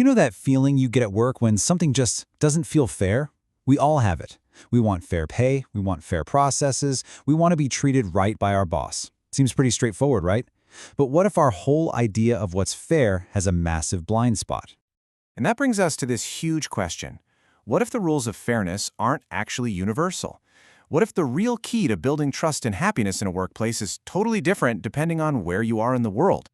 You know that feeling you get at work when something just doesn't feel fair? We all have it. We want fair pay, we want fair processes, we want to be treated right by our boss. Seems pretty straightforward, right? But what if our whole idea of what's fair has a massive blind spot? And that brings us to this huge question. What if the rules of fairness aren't actually universal? What if the real key to building trust and happiness in a workplace is totally different depending on where you are in the world?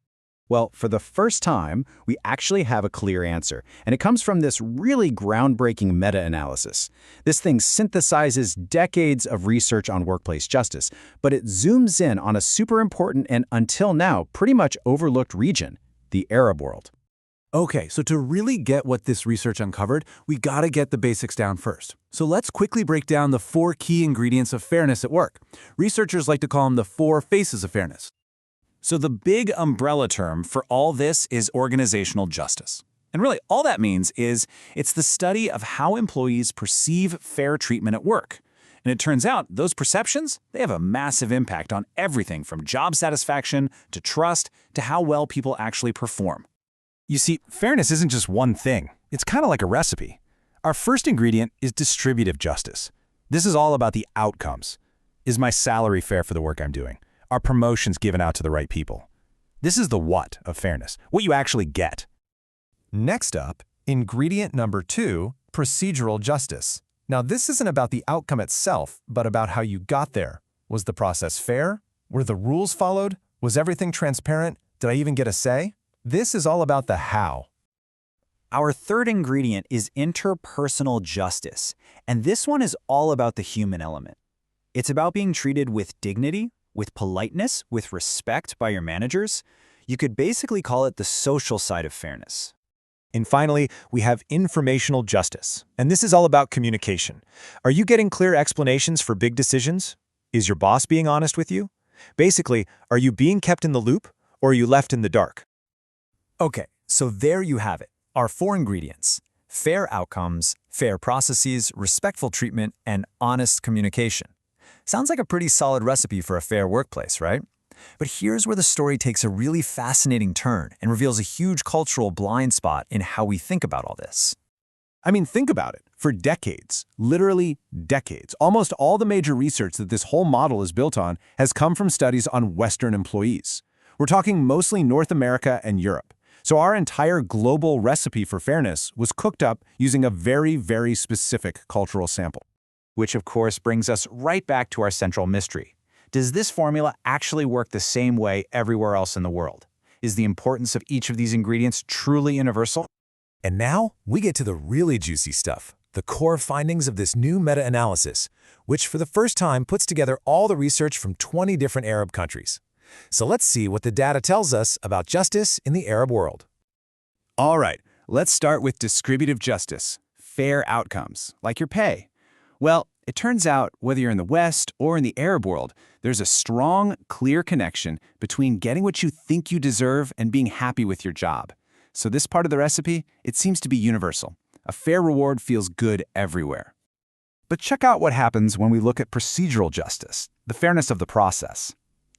Well, for the first time, we actually have a clear answer, and it comes from this really groundbreaking meta-analysis. This thing synthesizes decades of research on workplace justice, but it zooms in on a super important and, until now, pretty much overlooked region, the Arab world. Okay, so to really get what this research uncovered, we gotta get the basics down first. So let's quickly break down the 4 key ingredients of fairness at work. Researchers like to call them the 4 faces of fairness. So the big umbrella term for all this is organizational justice. And really, all that means is it's the study of how employees perceive fair treatment at work. And it turns out those perceptions, they have a massive impact on everything from job satisfaction to trust to how well people actually perform. You see, fairness isn't just one thing. It's kind of like a recipe. Our first ingredient is distributive justice. This is all about the outcomes. Is my salary fair for the work I'm doing? Are promotions given out to the right people? This is the what of fairness, what you actually get. Next up, ingredient number 2, procedural justice. Now, this isn't about the outcome itself, but about how you got there. Was the process fair? Were the rules followed? Was everything transparent? Did I even get a say? This is all about the how. Our third ingredient is interpersonal justice, and this one is all about the human element. It's about being treated with dignity, with politeness, with respect by your managers. You could basically call it the social side of fairness. And finally, we have informational justice. And this is all about communication. Are you getting clear explanations for big decisions? Is your boss being honest with you? Basically, are you being kept in the loop, or are you left in the dark? Okay, so there you have it. Our 4 ingredients: fair outcomes, fair processes, respectful treatment, and honest communication. Sounds like a pretty solid recipe for a fair workplace, right? But here's where the story takes a really fascinating turn and reveals a huge cultural blind spot in how we think about all this. I mean, think about it. For decades, literally decades, almost all the major research that this whole model is built on has come from studies on Western employees. We're talking mostly North America and Europe. So our entire global recipe for fairness was cooked up using a very, very specific cultural sample. Which of course brings us right back to our central mystery. Does this formula actually work the same way everywhere else in the world? Is the importance of each of these ingredients truly universal? And now, we get to the really juicy stuff, the core findings of this new meta-analysis, which for the first time puts together all the research from 20 different Arab countries. So let's see what the data tells us about justice in the Arab world. All right, let's start with distributive justice, fair outcomes, like your pay. Well, it turns out whether you're in the West or in the Arab world, there's a strong, clear connection between getting what you think you deserve and being happy with your job. So this part of the recipe, it seems to be universal. A fair reward feels good everywhere. But check out what happens when we look at procedural justice, the fairness of the process.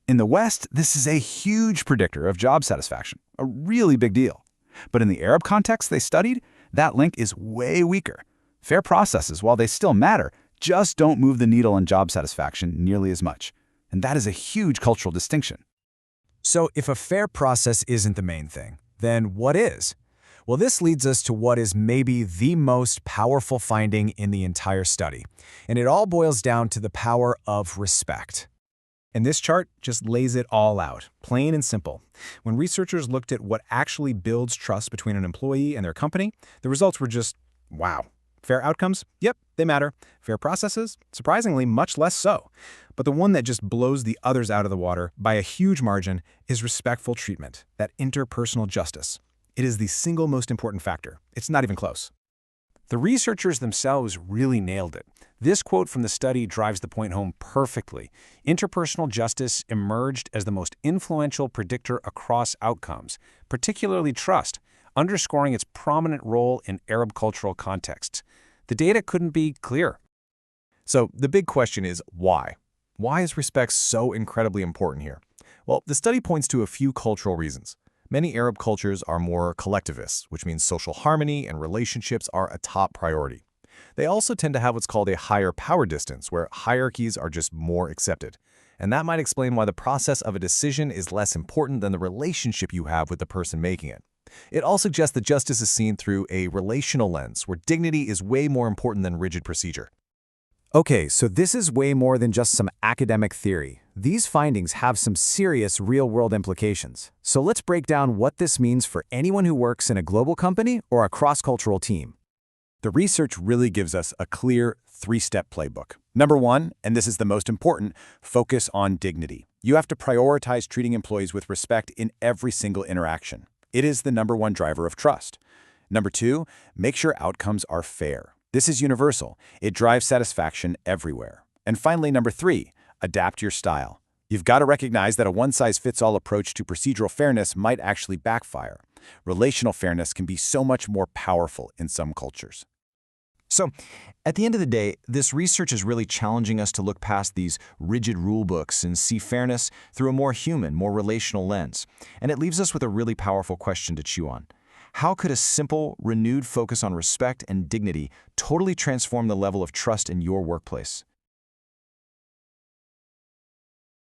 In the West, this is a huge predictor of job satisfaction, a really big deal. But in the Arab context they studied, that link is way weaker. Fair processes, while they still matter, just don't move the needle on job satisfaction nearly as much. And that is a huge cultural distinction. So if a fair process isn't the main thing, then what is? Well, this leads us to what is maybe the most powerful finding in the entire study. And it all boils down to the power of respect. And this chart just lays it all out, plain and simple. When researchers looked at what actually builds trust between an employee and their company, the results were just, wow. Fair outcomes? Yep, they matter. Fair processes? Surprisingly, much less so. But the one that just blows the others out of the water by a huge margin is respectful treatment, that interpersonal justice. It is the single most important factor. It's not even close. The researchers themselves really nailed it. This quote from the study drives the point home perfectly. Interpersonal justice emerged as the most influential predictor across outcomes, particularly trust, underscoring its prominent role in Arab cultural contexts. The data couldn't be clearer. So the big question is why? Why is respect so incredibly important here? Well, the study points to a few cultural reasons. Many Arab cultures are more collectivist, which means social harmony and relationships are a top priority. They also tend to have what's called a higher power distance, where hierarchies are just more accepted. And that might explain why the process of a decision is less important than the relationship you have with the person making it. It all suggests that justice is seen through a relational lens, where dignity is way more important than rigid procedure. Okay, so this is way more than just some academic theory. These findings have some serious real-world implications. So let's break down what this means for anyone who works in a global company or a cross-cultural team. The research really gives us a clear three-step playbook. Number one, and this is the most important, focus on dignity. You have to prioritize treating employees with respect in every single interaction. It is the number one driver of trust. Number two, make sure outcomes are fair. This is universal. It drives satisfaction everywhere. And finally, number three, adapt your style. You've got to recognize that a one-size-fits-all approach to procedural fairness might actually backfire. Relational fairness can be so much more powerful in some cultures. So, at the end of the day, this research is really challenging us to look past these rigid rule books and see fairness through a more human, more relational lens. And it leaves us with a really powerful question to chew on. How could a simple, renewed focus on respect and dignity totally transform the level of trust in your workplace?